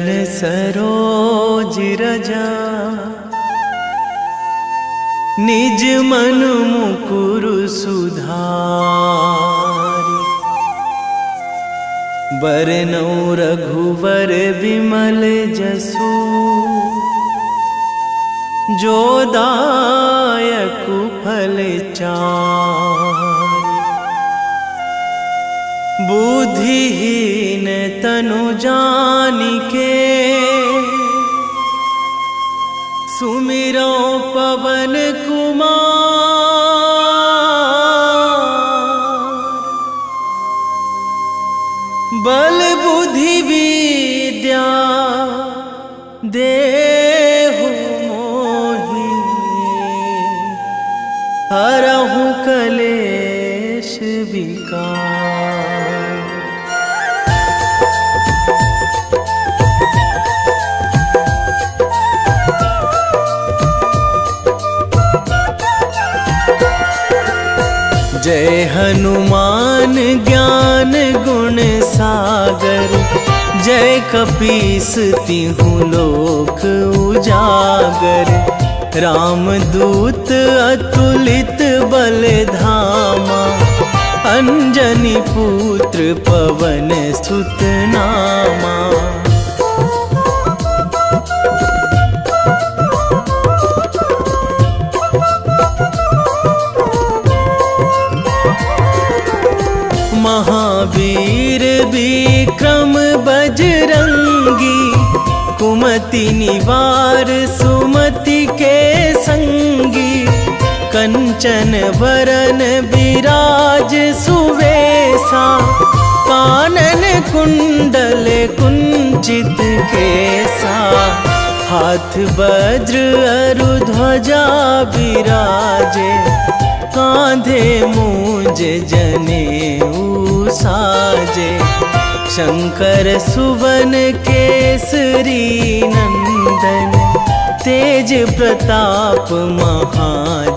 चरण सरोज रजा, निज मन मुकुर सुधारि। बरनौ रघुवर बिमल जसु, जो दायक फल चारि। बुद्धिहीन तनु जानिके, सुमिरो पवन कुमार। बल बुद्धि विद्या देहु मोहि, हरहु कलेश विकार। जय हनुमान ज्ञान गुण सागर, जय कपीस तिहु लोक उजागर। रामदूत अतुलित बल धामा, अंजनी पुत्र पवन सुत नामा। महावीर विक्रम बजरंगी, कुमति निवार सुमति के संगी। कंचन वरन विराज सुवेशा, कानन कुंडल कुंचित केसा। हाथ वज्र अरु ध्वजा बिराजे, कांधे मूंज जनेऊ साजे। शंकर सुवन केसरी नंदन, तेज प्रताप महाजगवंदन।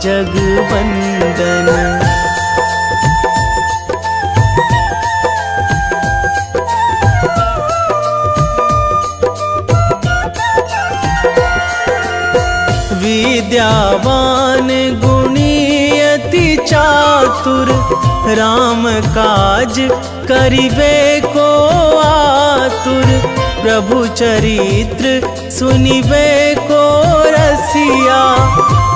विद्यावान गुणी अति चातुर, राम काज करिबे को आतुर। प्रभु चरित्र सुनिबे को रसिया,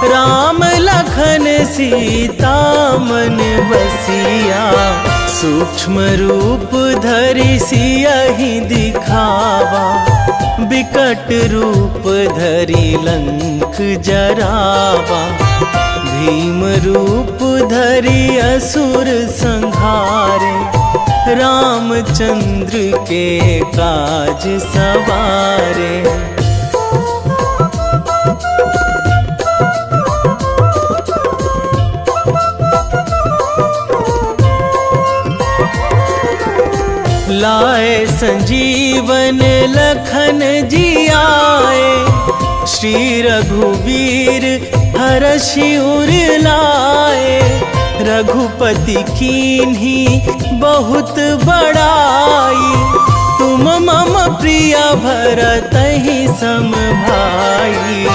राम लखन सीता मन बसिया। सूक्ष्म रूप धरि सियहि दिखावा, बिकट रूप धरि लंक जरावा। भीम रूप धरि असुर संहारे, रामचंद्र के काज सवारे। लाए संजीवन लखन जियाए, श्री रघुवीर हरषि उर लाए। रघुपति कीन्ही बहुत बड़ाई, तुम मम प्रिय भरतहि सम भाई।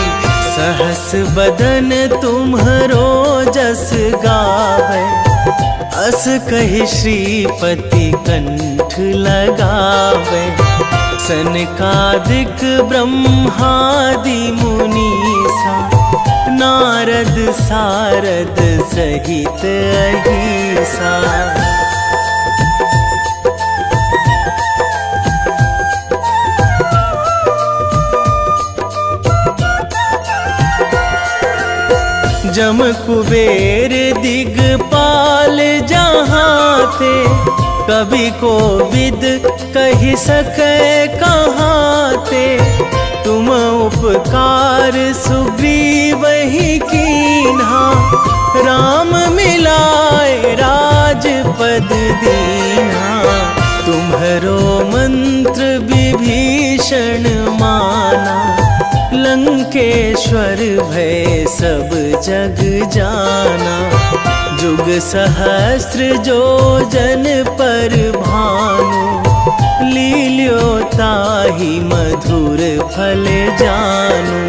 सहस बदन तुम्हरो जस गावै, अस कहि श्रीपति कंठ लगावै। सनकादिक ब्रह्मादि मुनीसा, नारद सारद सहित अहिसा। जम कुबेर दिगपाल जहाँ थे, कवि कोविद कहि सकै कहाँ ते। तुम उपकार सुग्रीवहि कीन्हा, राम मिलाए राजपद दीन्हा। तुम्हरो मंत्र विभीषण माना, लंकेश्वर भय सब जग जाना। जुग सहस्र जो जन पर भानु, लील्यो ताहि मधुर फल जानू।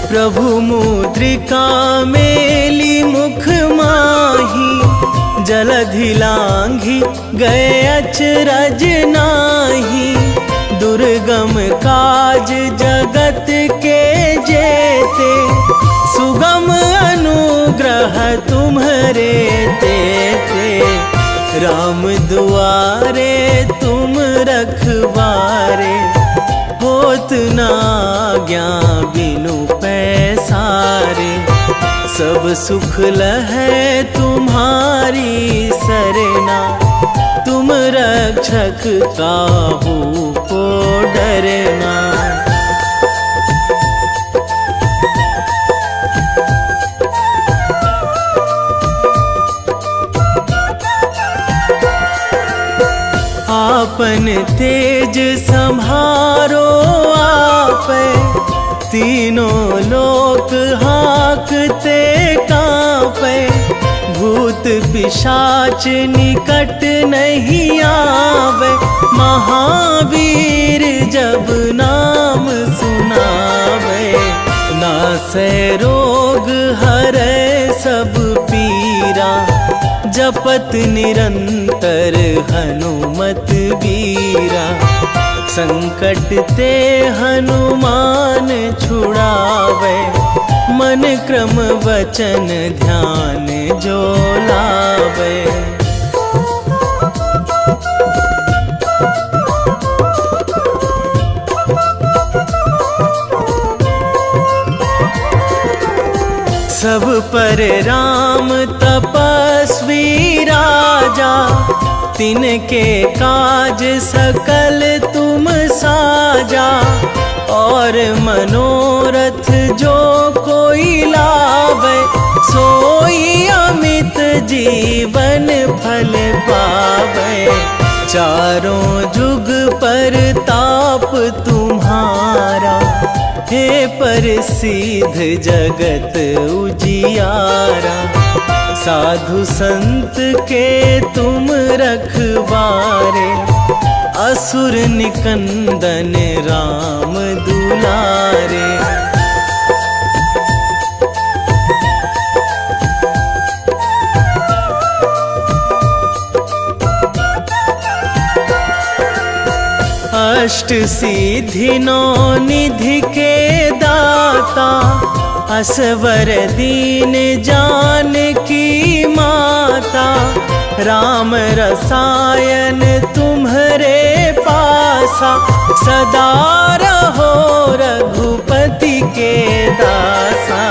प्रभु मुद्रिका मेली मुख माही, जलधि लांघी गए अचरज नाही। दुर्गम काज जगत के जेते, सुगम अनुग्रह तुम्हरे तेते। राम दुआरे तुम रखवारे, होत न आज्ञा बिनु पैसारे। सब सुख लहै तुम्हारी सरना, तुम रक्षक काहू को डरना। आपन तेज संभारो आपे, तीनों लोक हाकते कांपे। भूत पिशाच निकट नहीं आवे, महावीर जब नाम सुनावे। नासै रोग हरै सब पीरा, जपत निरंतर हनुमत बीरा। संकट ते हनुमान छुड़ावे, मन क्रम वचन ध्यान जो लावे। सब पर राम तपस्वी राजा, तिनके काज सकल तुम साजा। और मनोरथ जो कोई लावे, सोई अमित जीवन फल पावे। चारों जुग पर ताप तुम्हारा, हे प्रसिद्ध जगत उजियारा। साधु संत के तुम रखवारे, असुर निकंदन राम दुलारे। अष्ट सिद्धि नौ निधि के दाता, असवर दीन जानकी माता। राम रसायन तुम्हरे पासा, सदा रहो रघुपति के दासा।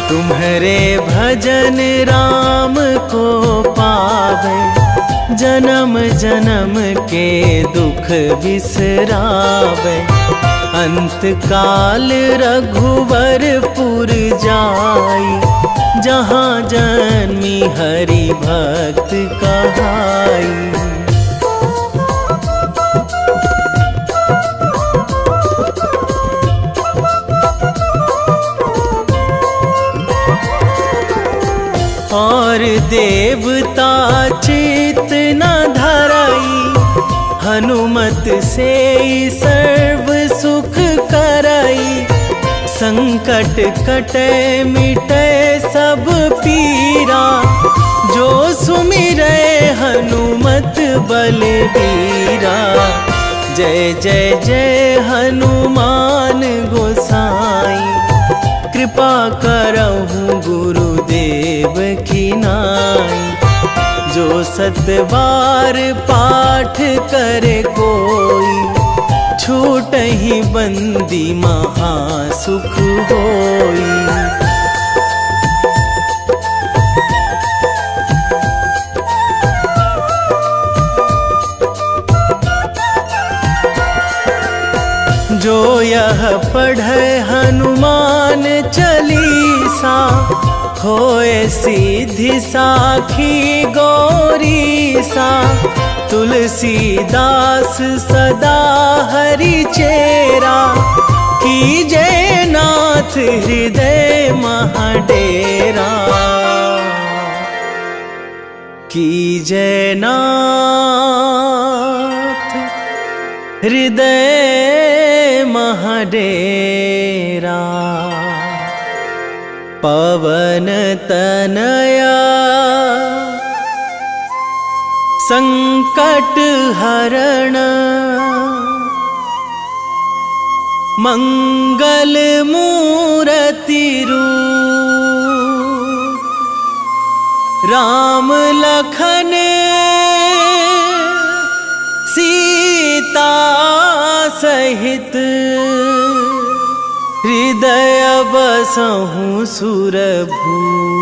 तुम्हरे भजन राम को पावे, जन्म जन्म के दुख बिसरावे। अंत काल रघुवरपुर जाई, जहाँ जन्मी हरि भक्त कहाई। और देवता चित न धराई, हनुमत से सर्व सुख कराई। संकट कटे मिटे सब पीरा, जो सुमिरै हनुमत बलबीरा। जय जय जय हनुमान गोसाई, कृपा करहु गुरुदेव की नाई। जो सतबार पाठ करे कोई, छूटहि बंदी महासुख होई। जो यह पढ़े हनुमान चालीसा, होए सीधी साखी गौरीसा। तुलसीदास सदा हरि चेरा, कीजे नाथ हृदय महाडेरा, कीजे नाथ हृदय महाडेरा। पवन तनया संकट हरण, मंगल मूर्ति रूप, राम लखन सीता सहित, हृदय बसहु सुरभूप।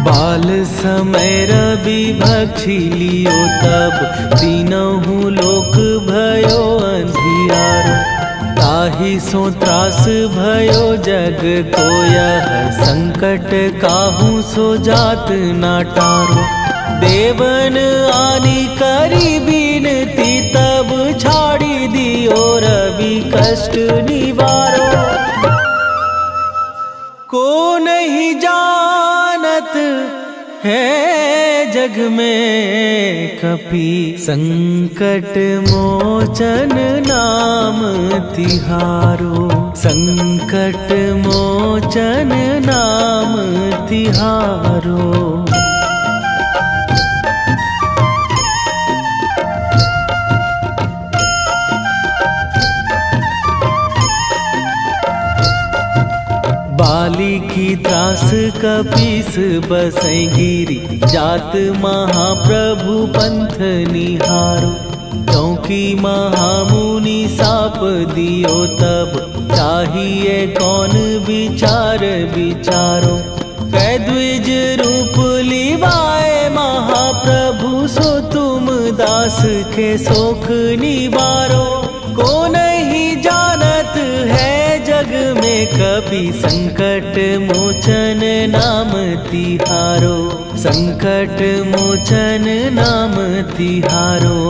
बाल समय रवि भक्षी लियो तब, तीनहु लोक भयो अंधियारो। ताहि सो त्रास भयो जग को यह, संकट काहू सो जात ना टारो। देवन आनी करी बिनती तब, छाड़ी दियो रवि कष्ट निवारो। को नहीं जानत है जग में कपि, संकट मोचन नाम तिहारो। संकट मोचन नाम तिहारो। बाली की त्रास कपीस बसै गिरी, जात महाप्रभु पंथ निहारो। क्योंकि महामुनि साप दियो तब, चाहिए कौन विचार विचारो। कै द्विज रूप लिवाए महाप्रभु, सो तुम दास के शोक निवारो। को नहीं जानत है जग में कपि, संकट मोचन नाम तिहारो। संकट मोचन नाम तिहारो।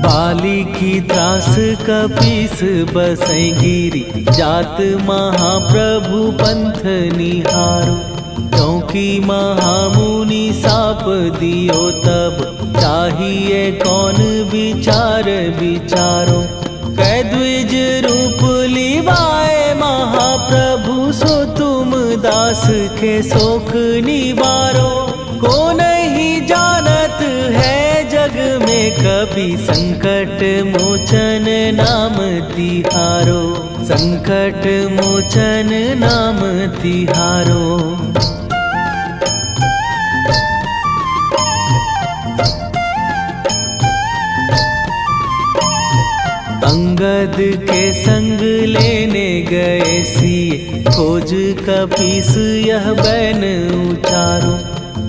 बाली की त्रास कपीस बसै गिरी, जात महाप्रभु पंथ निहारो। क्योंकि महामुनि साप दियो तब, चाहिए कौन विचार विचारो। कै द्विज रूप लिवाए महाप्रभु, सो तुम दास के शोक निवारो। को नहीं जानत है जग में कपि, संकट मोचन नाम तिहारो। संकट मोचन नाम तिहारो। अंगद के संग लेने गए सिए, खोज कपीस यह बैन उचारो।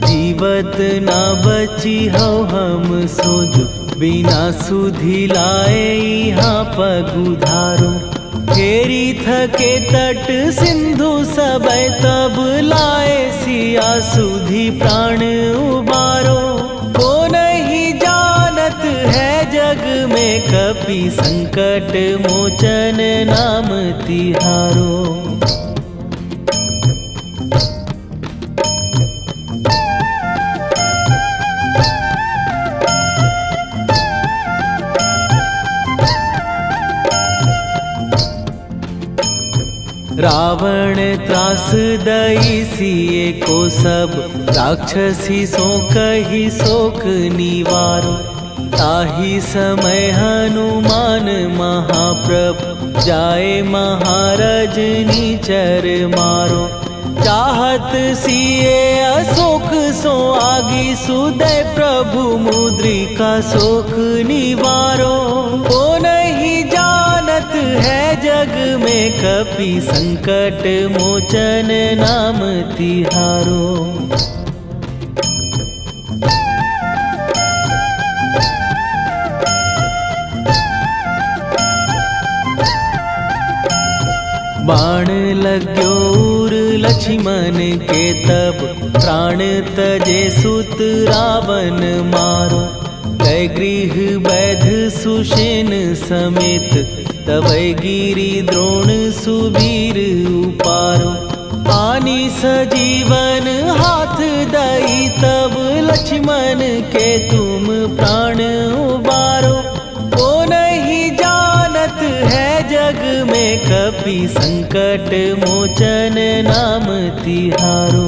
जीवत ना बची हो हम सोजो, बिना सुधि लाए यहाँ पगुधारो। घेरी थके तट सिंधु सबय, तब लाए सिया सुधि प्राण उबारो। को नहीं जानत है जग में कपि, संकट मोचन नाम तिहारो। रावण त्रास दई सिए को सब, राक्षसी सो कही शोक निवारो। ताहि समय हनुमान महाप्रभु, जाए महाराज नीचर मारो। चाहत सिए अशोक सो आगी, सुदय प्रभु मुद्रिका शोक निवारो। को नहीं जानत है जग में कपि संकट मोचन नाम तिहारो। बाण लाग्यो उर लक्ष्मण के तब, प्राण तजे सुत रावण मारो। कै गृह वैध सुषेण समेत, तबै गिरि द्रोण सुबीर उपारो। आनी सजीवन हाथ दई तब, लक्ष्मण के तुम प्राण उबारो। ओ नहीं जानत है जग में, कपि संकट मोचन नाम तिहारो।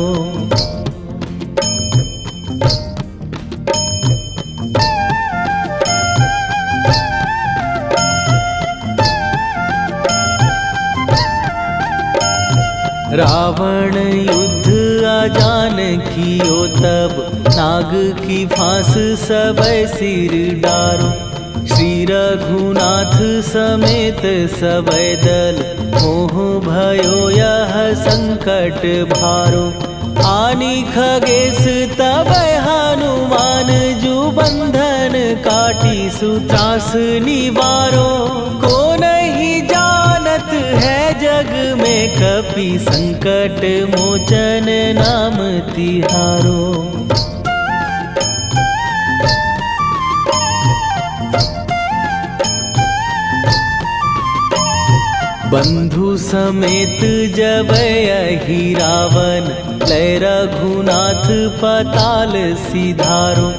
रावण युद्ध आजान कियो तब, नाग की फांस सबै सिर डारो। श्री रघुनाथ समेत सबै दल, मोह भयो यह संकट भारो। आनी खगेश तबै हनुमान, जु बंधन काटी सुत्रास निवारो। को नहीं जानत है जग में, कपि संकट मोचन नाम तिहारो। बंधु समेत जबै अहि रावण, लै रघुनाथ पताल सिधारो।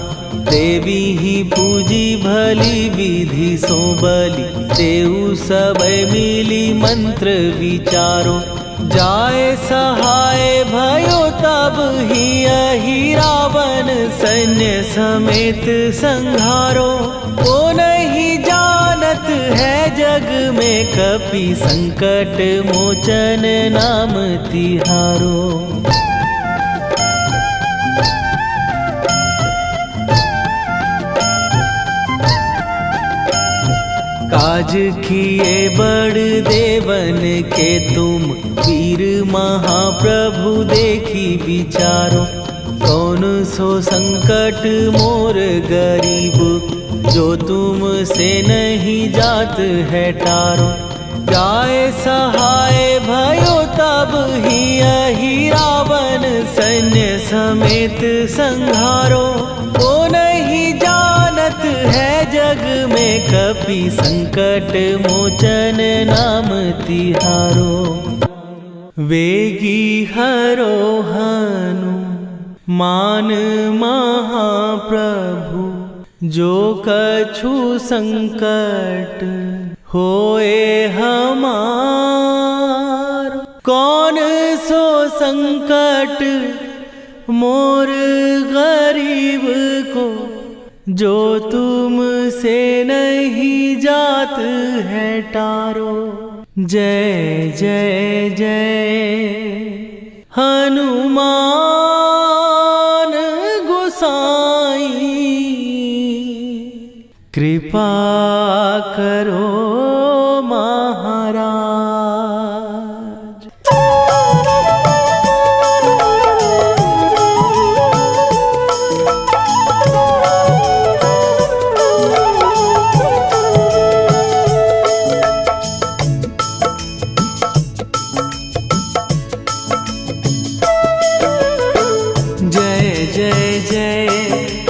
देवी ही पूजी भली विधि सो बलि, तेउ सबै मिली मंत्र विचारो। जाए सहाय भयो तब ही अहि रावण, सैन्य समेत संहारो। ओ नहीं जानत है जग में, कपि संकट मोचन नाम तिहारो। काज किए बड़ देवन के तुम, वीर महाप्रभु देखी विचारो। कौन सो संकट मोर गरीब, जो तुम से नहीं जात है टारो। जाए सहाय भयो तब ही अहि रावण, सैन्य समेत संहारो। ओ नहीं जानत है जग में, कपि संकट मोचन नाम तिहारो। वेगी हरो हनु मान महाप्रभु, जो कछु संकट होए हमार। कौन सो संकट मोर गरीब को, जो तुम से नहीं जात है टारो। जय जय जय हनुमान गोसाई, कृपा करो महाराज। जय जय जय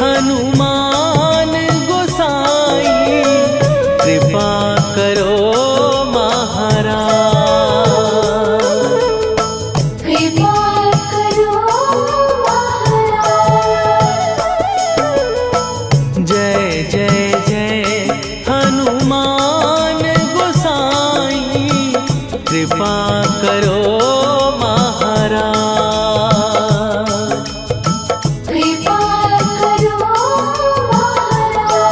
हनुमान गोसाई, कृपा करो महाराज। कृपा करो महाराज। जय जय जय हनुमान गोसाई, कृपा करो महाराज। कृपा करो महाराज।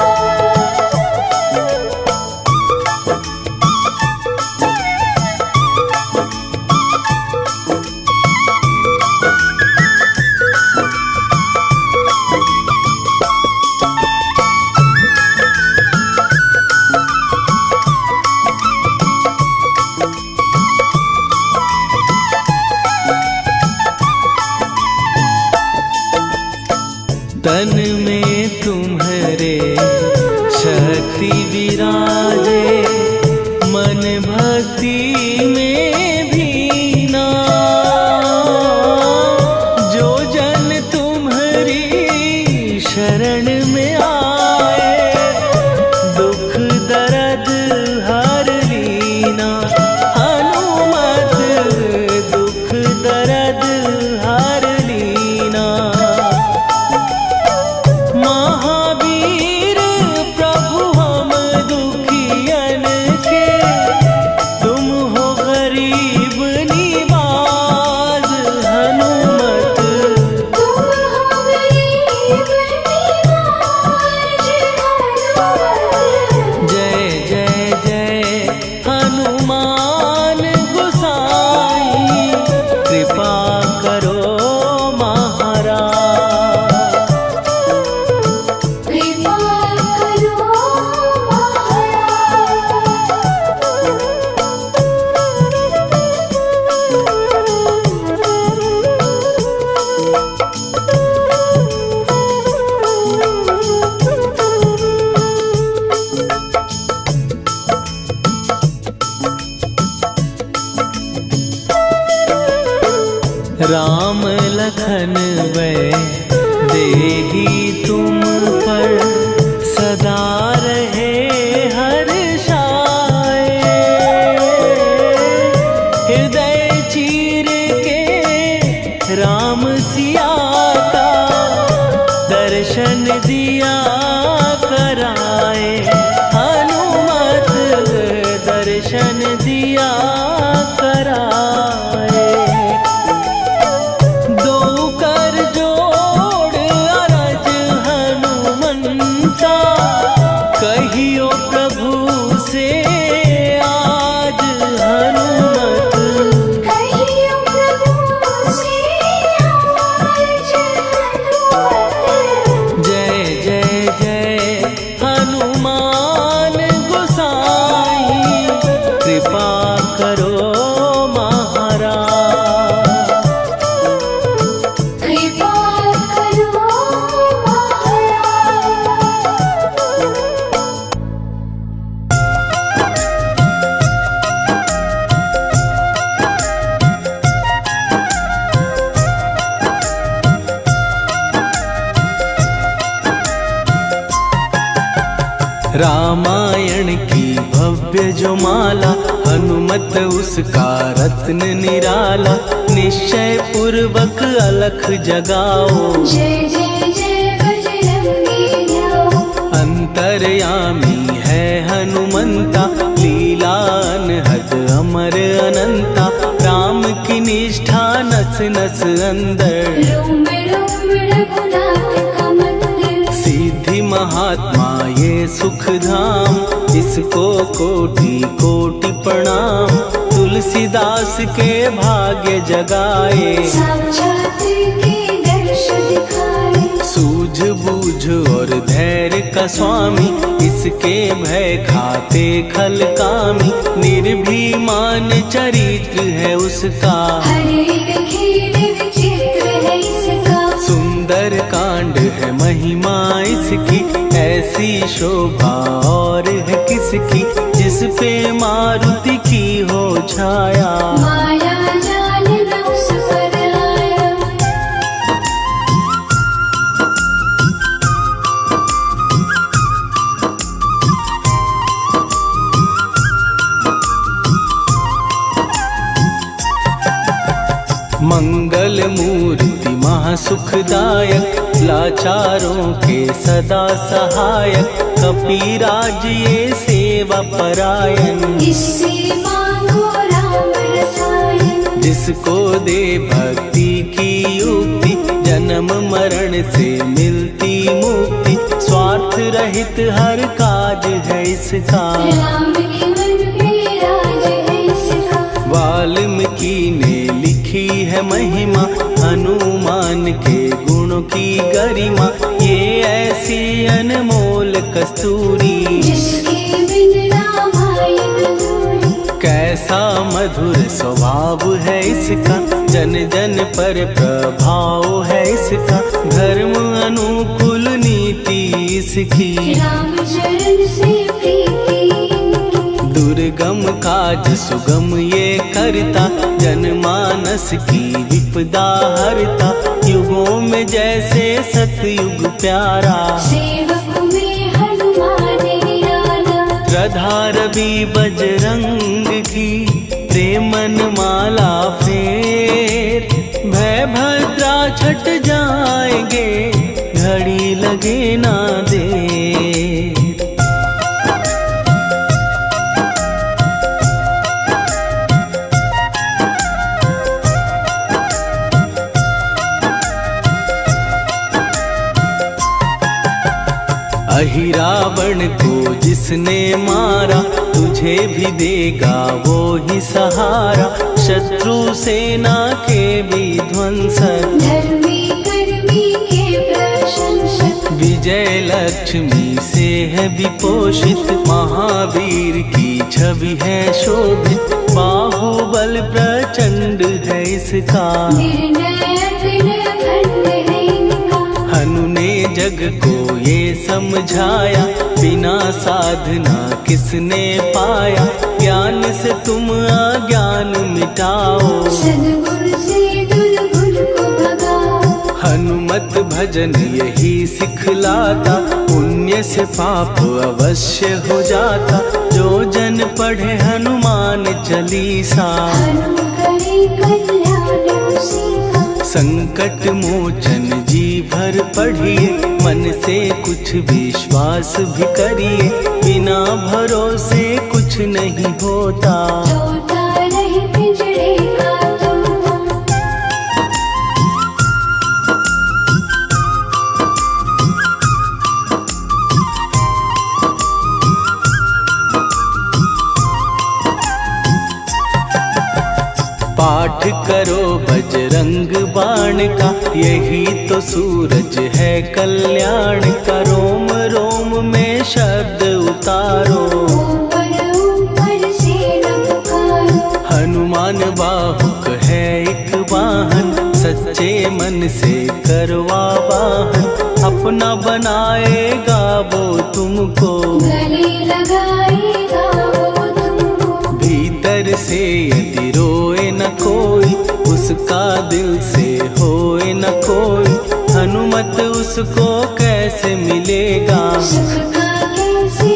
रामायण की भव्य जो माला, हनुमत उसका रत्न निराला। निश्चय पूर्वक अलख जगाओ, जय जय जय बजरंगी जाओ। अंतर्यामी है हनुमंता, लीला अनहद अमर अनंता। राम की निष्ठा नस नस अंदर, रोम रोम रघुनाथ का मंदिर। सिद्धि महात्मा ये सुख धाम, इसको कोटि कोटि प्रणाम। तुलसीदास के भाग्य जगाए, साक्षात के दर्श दिखाए। सूझ बूझ और धैर्य का स्वामी, इसके भय खाते खल कामी। निर्भीमान चरित्र है उसका, हर एक खेल विचित्र है इसका। सुंदर कांड है महिमा इसकी। ऐसी शोभा और है किसकी, जिस पे मारुति की हो छाया। माया जाल न उस पर आया। मंगल मूर्ति महासुखदायक, लाचारों के सदा सहायक। कपीराज ये सेवा परायण, इससे मांगो राम रसायन। जिसको दे भक्ति की युक्ति, जन्म मरण से मिलती मुक्ति। स्वार्थ रहित हर काज है इसका, राम के मन पे राज है इसका। वाल्मीकि ने लिखी है महिमा, हनुमान के गुणों की गरिमा। ये ऐसी अनमोल कस्तूरी, जिसके बिन रामायण अधूरी। कैसा मधुर स्वभाव है इसका, जन जन पर प्रभाव है इसका। धर्म अनुकूल नीति इसकी, राम चरण से प्रीति इनकी। दुर्गम काज सुगम ये करता, जनमानस की विपदा हरता। युगों में जैसे सतयुग प्यारा, सेवक में हनुमान निराला। श्रद्धा रवि बजरंग की, प्रेमन माला फेर। भय भद्रा छट जाएंगे, घड़ी लगे ना देर। अहिरावण को जिसने मारा, तुझे भी देगा वो ही सहारा। शत्रु सेना के विध्वंसक, धर्मी कर्मी के प्रशंसक। विजय लक्ष्मी से है विपोषित। महावीर की छवि है शोभित, बाहुबल प्रचंड है इसका। निर्णय अखंड है इनका। हनु ने जग को ये समझाया, बिना साधना किसने पाया। ज्ञान से तुम अज्ञान मिटाओ, सद्गुण से दुर्गुण को भगाओ। हनुमत भजन यही सिखलाता, पुण्य से पाप अवश्य हो जाता। जो जन पढ़े हनुमान चालीसा, हनु करे कल्याण उसी का। संकट मोचन जी भर पढ़िए, मन से कुछ विश्वास भी करिए। बिना भरोसे कुछ नहीं होता, तोता रहे पिंजड़े का तोता। पाठ करो बजरंग बाण का, यही तो सूरज है कल्याण का। रोम रोम में शब्द उतारो, ऊपर ऊपर से न पुकारो। हनुमान बाहुक है एक वाहन, सच्चे मन से करवा वाहन। अपना बनाएगा वो तुमको, गले लगाएगा वो तुमको। भीतर से यदि रोए न कोई, उसका दिल से होए न कोई। हनुमत उसको कैसे मिलेगा, सुख का कैसे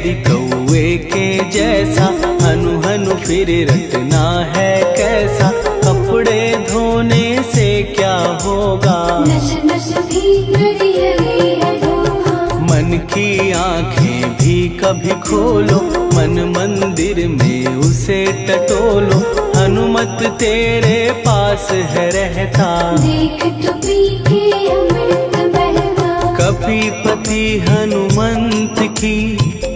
यदि कौए के जैसा हनु हनु फिर रटना है कैसा, कपड़े धोने से क्या होगा, नस नस भीतर यही है धोखा। मन की आंखें भी कभी खोलो, मन मंदिर में उसे टटोलो, हनुमत तेरे पास है रहता, देख तो पी के अमृत बहता। कपीपति हनुमंत की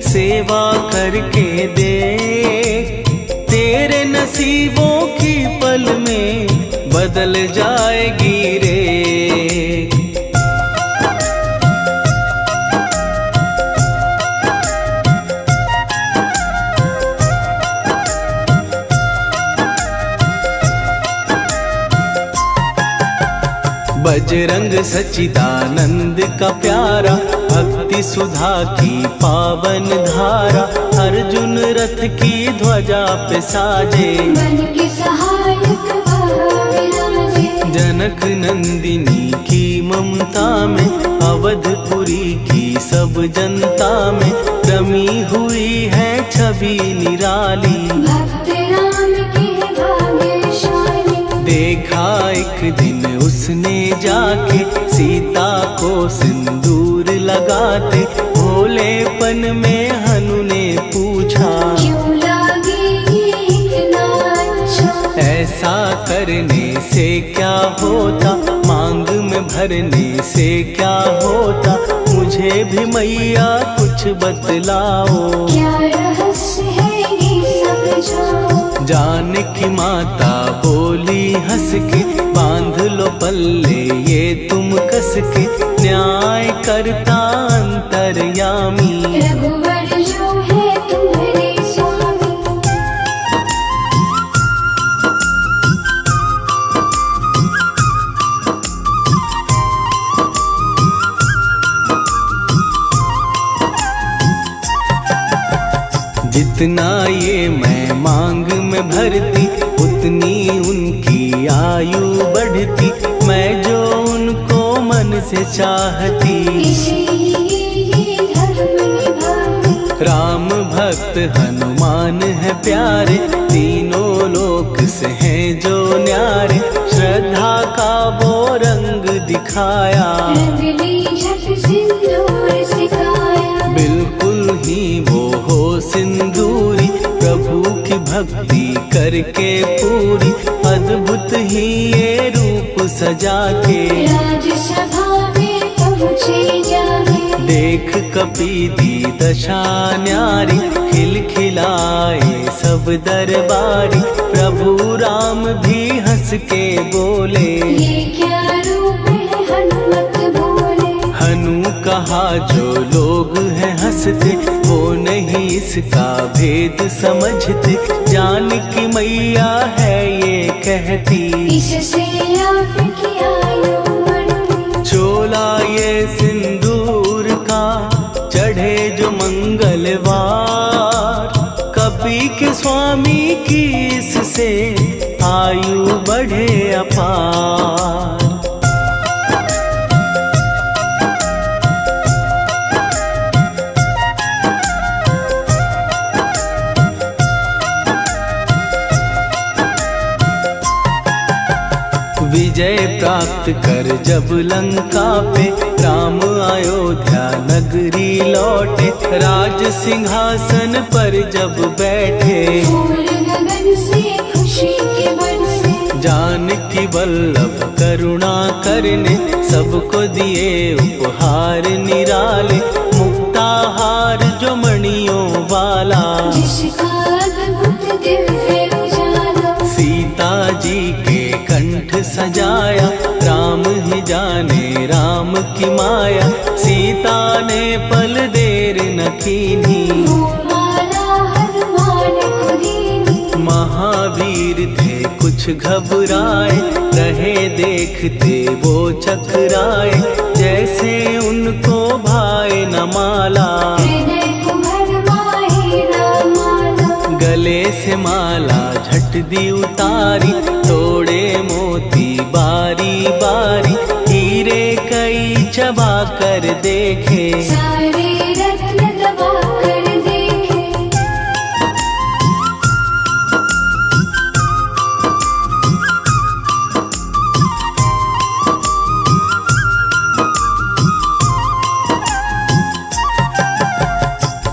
सेवा करके देख, तेरे नसीबों की पल में बदल जाएगी रे। बजरंग सच्चिदानंद का प्यारा, भक्ति सुधा की पावन धारा, अर्जुन रथ की ध्वजा पे साजे, बन के सहायक वह विराजे। जनक नंदिनी की ममता में, अवधपुरी की सब जनता में, रमी हुई है छवि निराली, भक्त राम के भाग्यशाली। देखा एक दिन उसने जाके सीता को सिंदूर लगाते, भोलेपन में हनु ने पूछा, क्यों लागे ये इतना अच्छा। ऐसा करने से क्या होता, मांग में भरने से क्या होता, मुझे भी मैया कुछ बतलाओ, क्या रहस्य है ये समझाओ। जानकी माता बोली हंस के, बांध लो पल्ले ये तुम कस के, न्याय करता अंतर्यामी, रघुवर जो है तुम्हारे स्वामी। जितना ये मैं मांग में भरती, उतनी उनकी आयु बढ़ती, मैं जो उनको मन से चाहती, इसीलिए धर्म निभाती। राम भक्त हनुमान है प्यारे, तीनों लोक से हैं जो न्यारे, श्रद्धा का वो रंग दिखाया, रंग ली झट सिंदूर सिखाया। बिल्कुल ही वो हो सिंदूरी, प्रभु की भक्ति करके पूरी, अद्भुत ही ये रूप सजा के, राजसभा में पहुँचे जाके। देख कपी दी दशा न्यारी, खिलखिलाए सब दरबारी, प्रभु राम भी हंस के बोले, ये क्या रूप है हनुमत बोले। हनु कहा जो लोग हैं हंसते, वो नहीं इसका भेद समझते, जानकी मैया है ये कहती, इससे आपकी आयु बढ़ती। चोला ये सिंदूर का चढ़े जो मंगलवार, कपी के स्वामी की इससे आयु बढ़े अपार। विजय प्राप्त कर जब लंका पे, राम अयोध्या नगरी लौटे, राज सिंहासन पर जब बैठे, फूल गगन से खुशी के बरसे। जानकी वल्लभ करुणा करने, सबको दिए उपहार निराले, मुक्ताहार जो मणियों वाला, जिसका अद्भुत दिव्य उजाला। सीता जी के कंठ सजाया, राम ही जाने राम की माया, सीता ने पल देर न कीन्ही, वो माला हनुमान को दीनी। महावीर थे कुछ घबराए, रहे देखते वो चकराए, जैसे उनको भाए न माला, हृदय को भरमाए रामाला। गले से माला झट दी उतारी, तोड़े मोती बारी बारी, हीरे कई चबा कर देखे, सारे रत्न दबा कर दे।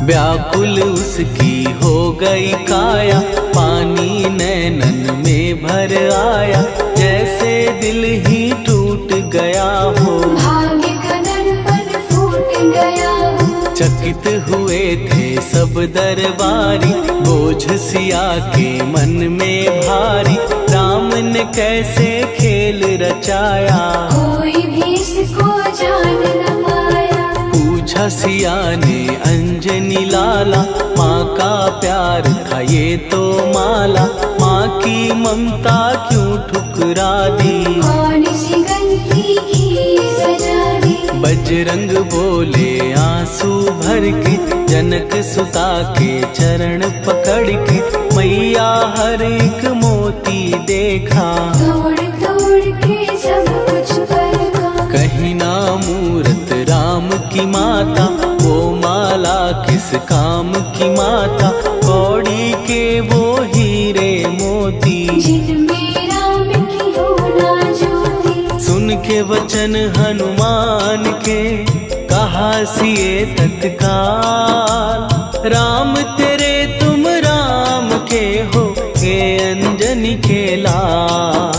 व्याकुल उसकी हो गई काया, पानी नैनन में भर आया, जैसे दिल ही टूट गया हो। भाग्य का दर्पण फूट गया हो। चकित हुए थे सब दरबारी, बोझ सिया के मन में भारी, राम ने कैसे खेल रचाया, कोई भी इसको जान न पाया। पूछा सिया ने अंजनी लाला, माँ का प्यार था ये तो माला, माँ की ममता क्यों ठुकरा दी, कौन सी गलती की सजा दी। बजरंग बोले आंसू भर के, जनक सुता के चरण पकड़ के, मैया हर एक मोती देखा, तोड़ तोड़ के सब कुछ परखा। कहीं ना मूरत राम की माता, वो माला किस काम की माता, कौड़ी के वो हीरे मोती, जिनमें राम की हो ना ज्योति। सुन के वचन हनुमान के, कहा सिए तत्काल, राम तेरे तुम राम के हो, हे अंजनी के लाल।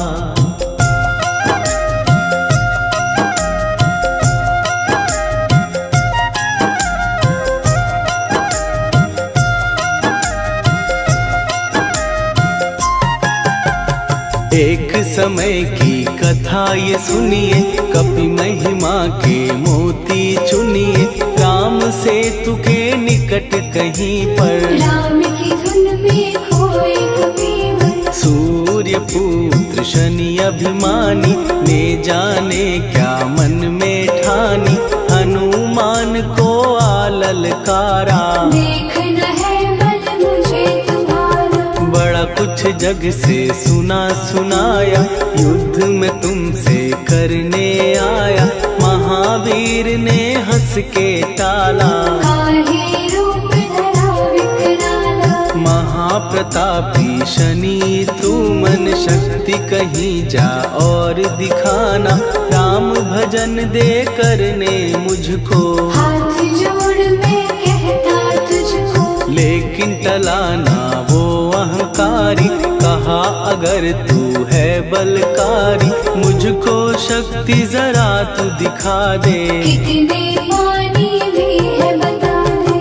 एक समय की कथा ये सुनिए, कपि महिमा के मोती चुनिए, राम सेतु के निकट कहीं पर, राम की धुन में खोए कबीर। सूर्य पुत्र शनि अभिमानी, ने जाने क्या मन में ठानी, हनुमान को आललकारा, देखना है बल मुझे तुम्हारा। बड़ा कुछ जग से सुना सुनाया, युद्ध में तुमसे करने आया, महावीर ने हंस के टाला, काहे रूप धरा विकराला। महाप्रतापी शनि तू मन शक्ति कहीं जा और दिखाना, राम भजन दे करने मुझको, हाथ जोड़ मैं कहता तुझको। लेकिन टला ना वो अहंकारी, कहा अगर तू है बलकारी, मुझको शक्ति जरा तू दिखा दे, कितने पानी भी है बता दे।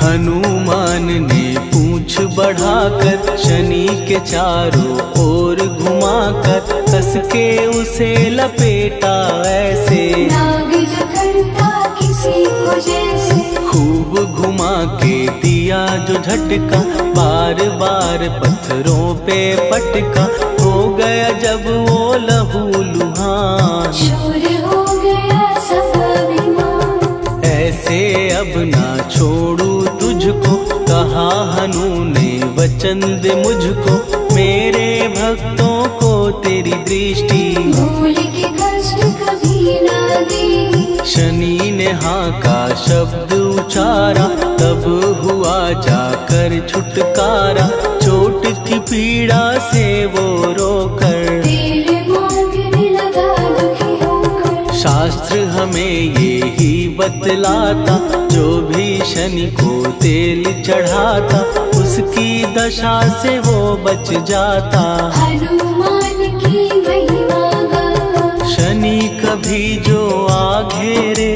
हनुमान ने पूंछ बढ़ाकर, शनि के चारों ओर घुमाकर, कस के उसे लपेटा ऐसे, नाग जो करता किसी को जैसे। खूब घुमा के दिया जो झटका, बार बार पत्थरों पे पटका, हो गया जब वो लहू लुहान, शूर हो गया सब अभिमान। ऐसे अब ना छोड़ू तुझको, कहा हनु ने वचन दे मुझको, मेरे भक्तों को तेरी दृष्टि, भूल के कष्ट कभी ना दी। शनि ने हाँ का शब्द उचारा, तब हुआ जाकर छुटकारा, चोट की पीड़ा से वो रोकर, तेल मांगने लगा दुखी होकर। शास्त्र हमें ये ही बतलाता, जो भी शनि को तेल चढ़ाता, उसकी दशा से वो बच जाता, हनुमान की महिमा गाता। शनि कभी जो आ घेरे,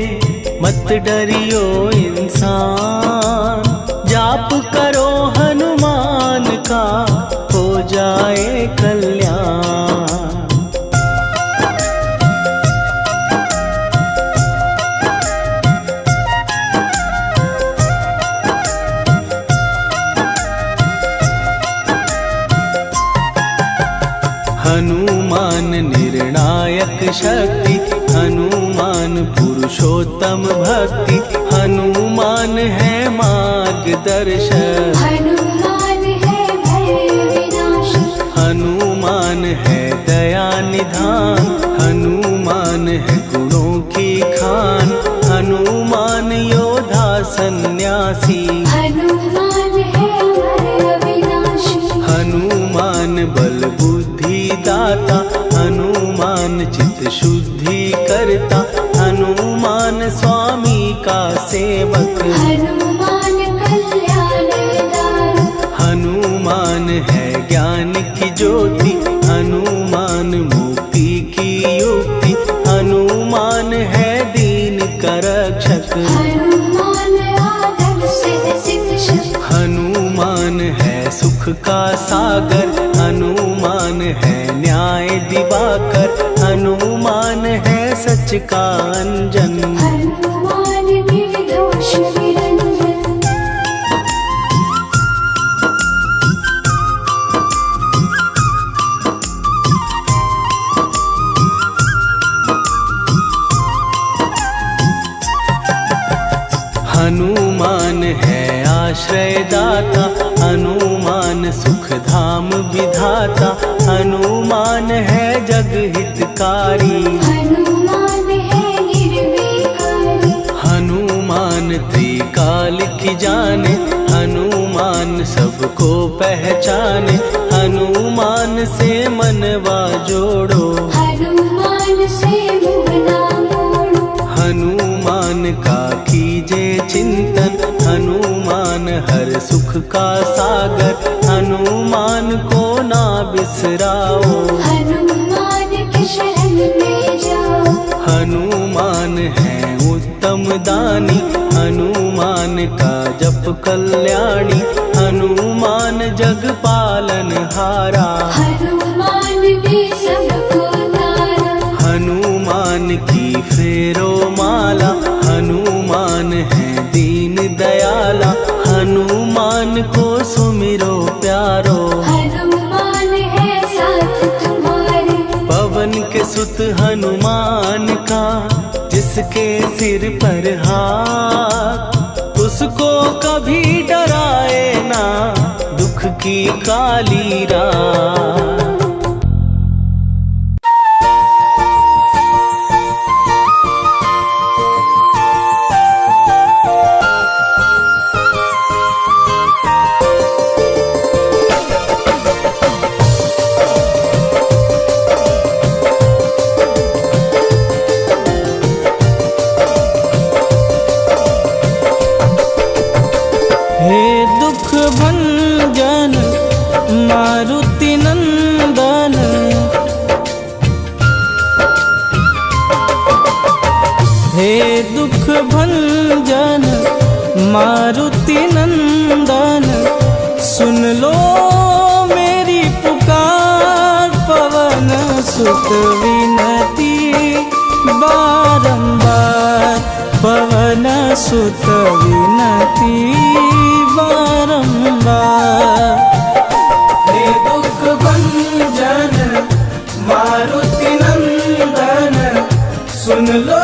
मत डरियो इंसान, जाप करो हनुमान का, हो जाए कल्याण। हनुमान निर्णायक शक्ति, हनुमान पुरुषोत्तम भक्ति, हनुमान है मार्गदर्शक, हनुमान है भय विनाशक। हनुमान है दया निधान, हनुमान है गुणों की खान, हनुमान योद्धा सन्यासी, हनुमान है बल बुद्धि दाता, हनुमान चित शुद्धि करता, हनुमान स्वामी का सेवक। हनुमान कल्याण दाता, हनुमान है ज्ञान की ज्योति, हनुमान मुक्ति की युक्ति, हनुमान है दीन का रक्षक। हनुमान आदर सिद्ध शिक्षक, हनुमान है सुख का सागर, हनुमान है न्याय दिवाकर, हनुमान है सच का अंजन। हनुमान निर्दोष निरंजन, हनुमान है आश्रय दाता, हनुमान सुख धाम विधाता, हनुमान है जग हितकारी। हनुमान है निर्विकारी, हनुमान त्रिकाल की जाने, हनुमान सबको पहचाने, हनुमान से मनवा जोड़ो। हनुमान से मुँह ना मोड़ो, हनुमान का कीजे चिंतन, हनुमान हर सुख का सागर, हनुमान को ना बिसराओ। हनुमान की शरण में जाओ। हनुमान है उत्तम दानी, हनुमान का जप कल्याणी, हनुमान जग पालन हारा। हनुमान ने सबको तारा, हनुमान की फेरो माला, हनुमान है दीन दयाला, हनुमान को सुमिरो प्यारो। हनुमान है साथ तुम्हारे, पवन के सुत हनुमान का, जिसके सिर पर हाथ, उसको कभी डराए ना दुख की काली रात। हे दुख भंजन मारुति नंदन, हे दुख भंजन मारुति नंदन, सुन लो मेरी पुकार, पवन सुत विनती बारंबार, पवन सुत विनती बारंबार। हे दुख भंजन मारुति नंदन, सुन लो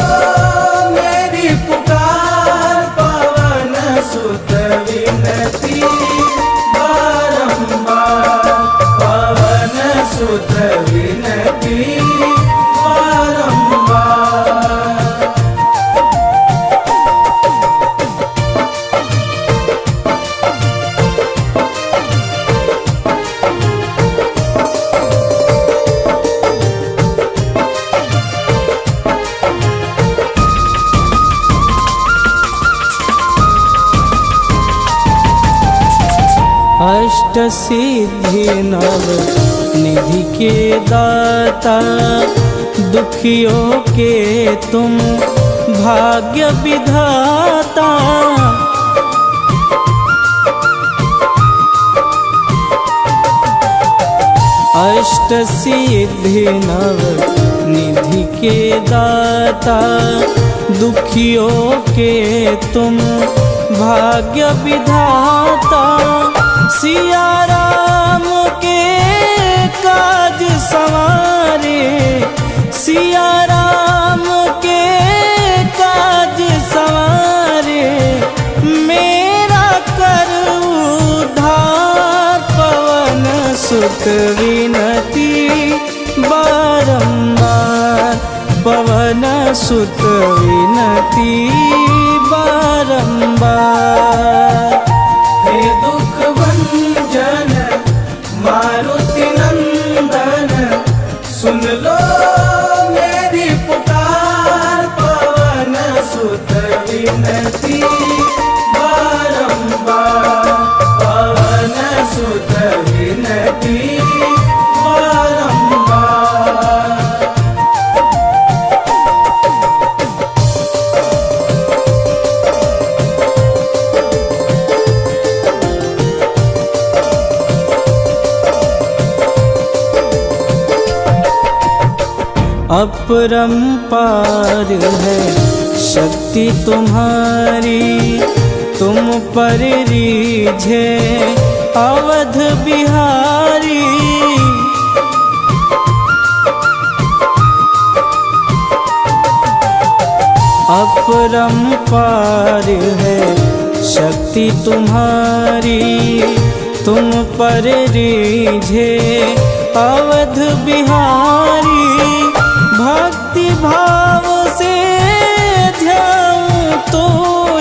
मेरी पुकार, पवन सुत विनती बारंबार, पवन सुत विनती बारंबार। अष्ट सिद्धि नव निधि के दाता, दुखियों के तुम भाग्य विधाता। अष्ट सिद्धि नव निधि के दाता, दुखियों के तुम भाग्य विधाता। सिया राम के काज सवारे, सिया राम के काज सवारे, मेरा कर उद्धार, पवन सुत विनती बारंबार, पवन सुत विनती बारंबार। हे दुख भंजन मारुति नंदन, अपरंपार है शक्ति तुम्हारी, तुम पर रीझे अवध बिहारी। अपरंपार है शक्ति तुम्हारी, तुम पर रीझे अवध बिहारी। भक्ति भाव से ध्यान तो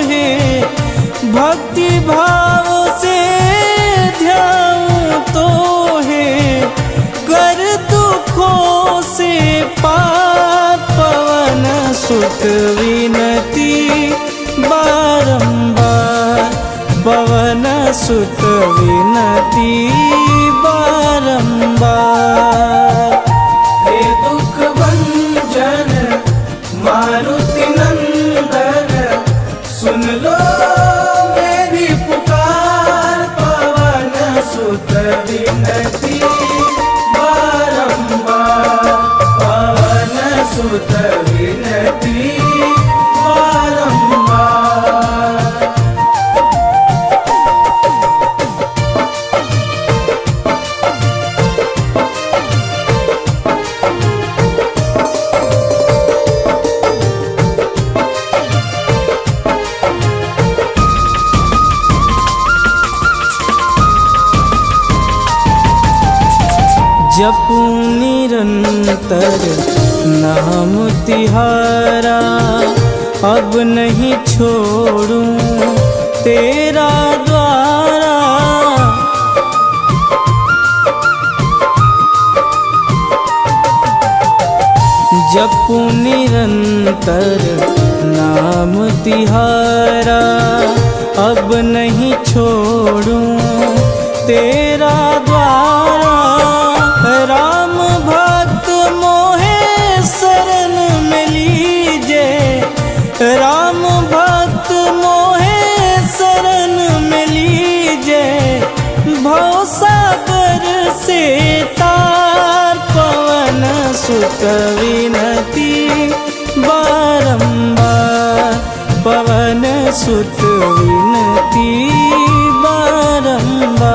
है, भक्ति भाव से ध्यान तो है, कर दुखों से पार पवन सुत विनती बारंबार, पवन सुत विनती बारंबार। हे दुख भंजन मारुति नंदन, सुन लो मेरी पुकार, पवन सुत विनती बारंबार, पवन सुत विनती बारंबार। जपू निरंतर नाम तिहारा, अब नहीं छोड़ूं तेरा द्वारा। जपू निरंतर नाम तिहारा, अब नहीं छोड़ूं तेरा द्वारा। राम भक्त मोहे शरण में लीजे, राम भक्त मोहे शरण में लीजे। भवसागर से तार पवन सुत विनती बारंबार, पवन सुत विनती बारंबार।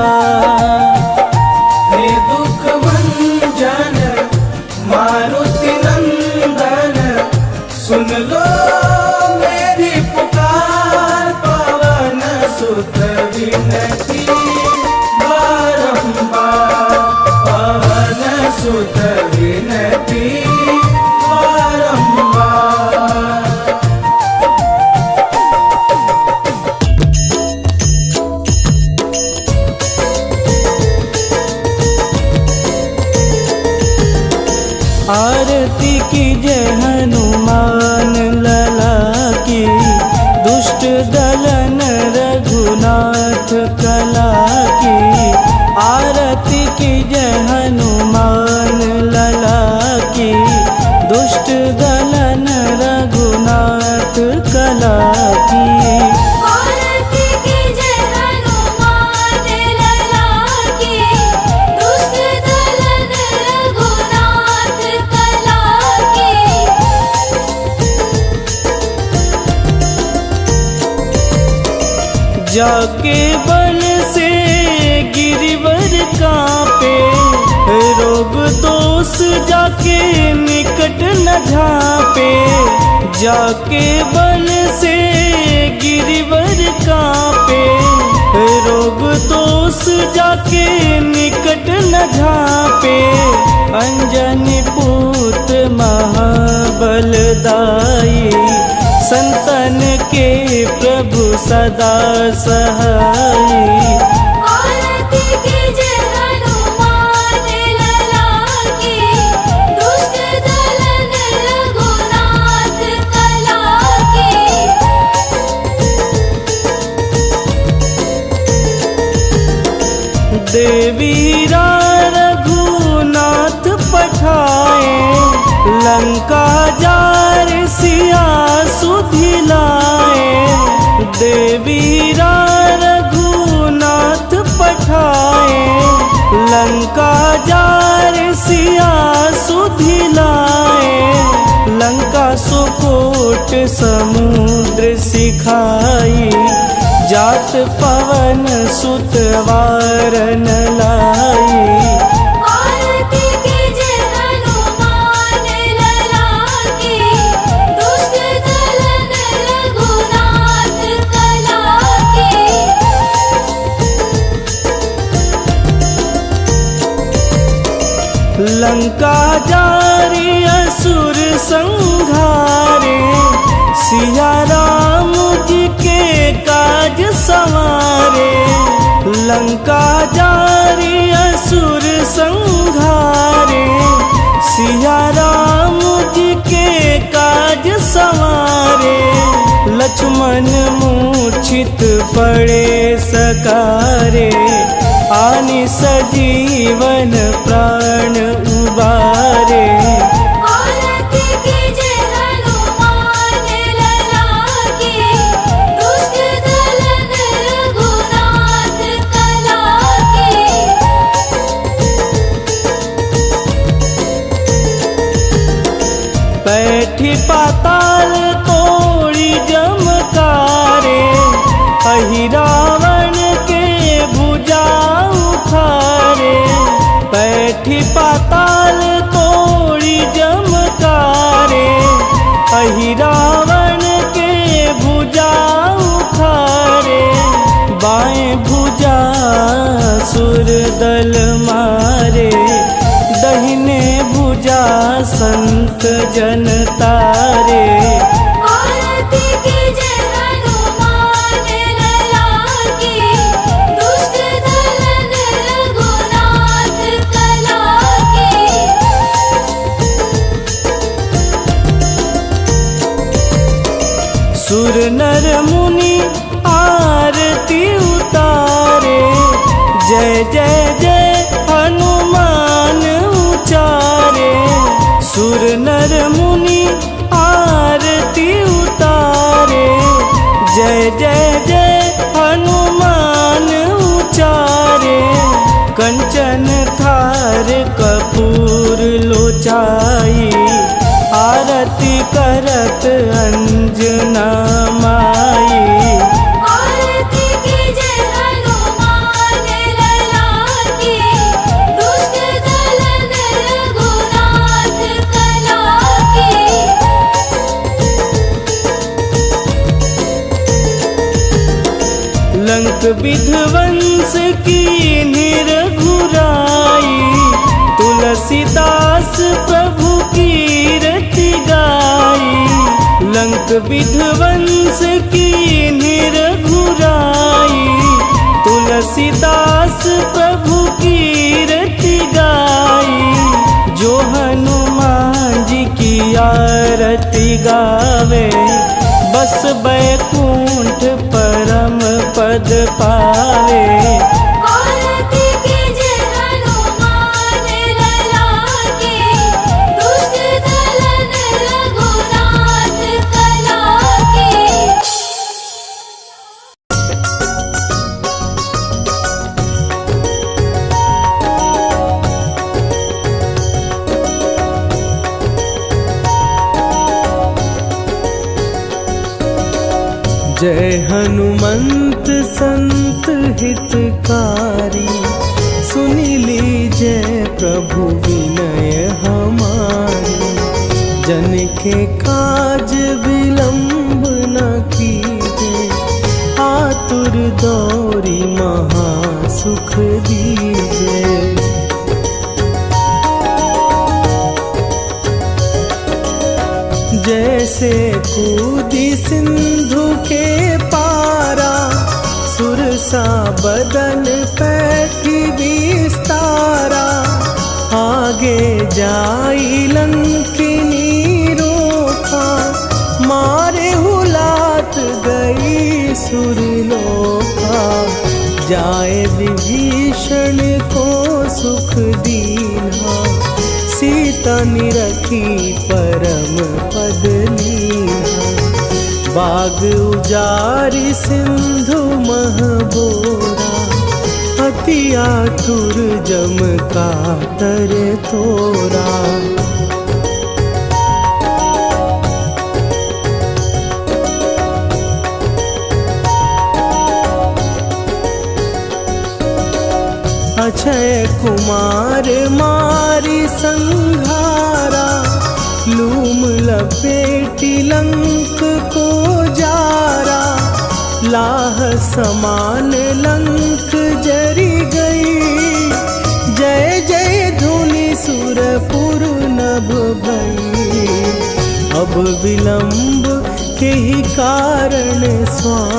हे दुख भंजन मारुति नंदन, सुन लो मेरी पुकार, पवन सुत विनती बारंबार, पवन सुत विनती बारंबार। आरती की जय हनुमान लला की, दुष्ट दलन रघुनाथ कला की। आरती की जय हनुमान लला की, दुष्ट दलन रघुनाथ कला की। आरती की जय हनुमान लला की, दुष्ट दलन रघुनाथ कला की। जाके बल से गिरिवर कांपे, रोग दोष जाके निकट न झांपे। जाके बल से गिरिवर कांपे, रोग दोष जाके निकट न झांपे। अंजनी पूत महाबलदाई, संतन के प्रभु सदा सहाई। आरती की जय हनुमान लला की, दुष्ट दलन रघुनाथ कला की। देवीरा रघुनाथ पठाए, लंका जार सिया सुधिलाए। देवीरा रघुनाथ पठाए, लंका जार सिया सुधि लाए, लंका सुकोट समुद्र सिखाई, जात पवन सुत वारन लाई। आरती कीजे हनुमान लला की, दुष्ट दलन रघुनाथ कला की। लंका जारी असुर संहारे, सिया राम जी के काज संवारे। लंका जारी असुर संहारे, सिया राम जी के काज संवारे। लक्ष्मण मूर्छित पड़े सकारे, आनि सजीवन प्राण उबारे। आरती कीजे हनुमान लला की, दुष्ट दलन रघुनाथ कला की। बैठी पाताल तोड़ी जमकारे, अहि रावण के भुजा उखारे। बैठी पाताल तोड़ी जमकारे, अहि रावण के भुजा उखारे। बाएं भुजा सुर दल मारे, दहिने भुजा संत जन तारे। आरती कीजे हनुमान लला की, दुष्ट दलन रघुनाथ कला की। सुर नर मुनि आरती उतारे, जय जय जय हनुमान उचारे। सुर नर मुनि आरती उतारे, जय जय जय हनुमान उचारे। कंचन थार कपूर लोचाई, आरती करत अंजना माई। आरती कीजे हनुमान लला की, दुष्ट दलन रघुनाथ कला की। लंक विध्वंस की निरघुराई, तुलसीदास प्रभु की रति गाई। लंक विध्वंस की निरघुराई, तुलसीदास प्रभु की रति गाई। जो हनुमान जी की आरती गावे, बस बैकुंठ परम पद पावे। आरती कीजे हनुमान लला की, दुष्ट दलन रघुनाथ कला की। जय हनुमंत संत हितकारी, सुनि लीजय प्रभु विनय हमारी। जन के काज विलंब न कीजे, आतुर दौरी महा सुख दीजे। जैसे कूदी सिंधु के पारा, सुरसा बदन पैठी विस्तारा। आगे जाई लंकिनी रोका, मारे हुलात गई सुरलोका। जाए विभीषण को सुख दीना, सीता निरखी परम पद लीना। बाग उजारी सिंधु महबोरा, अतिया तुर जम का तर तोरा। अक्षय कुमार मारी संघारा, लूम लपेटी लंक को जारा। लाह समान लंक जरी गई, जय जय धुनि सुरपुर नभ भई। अब विलंब के ही कारण स्वामी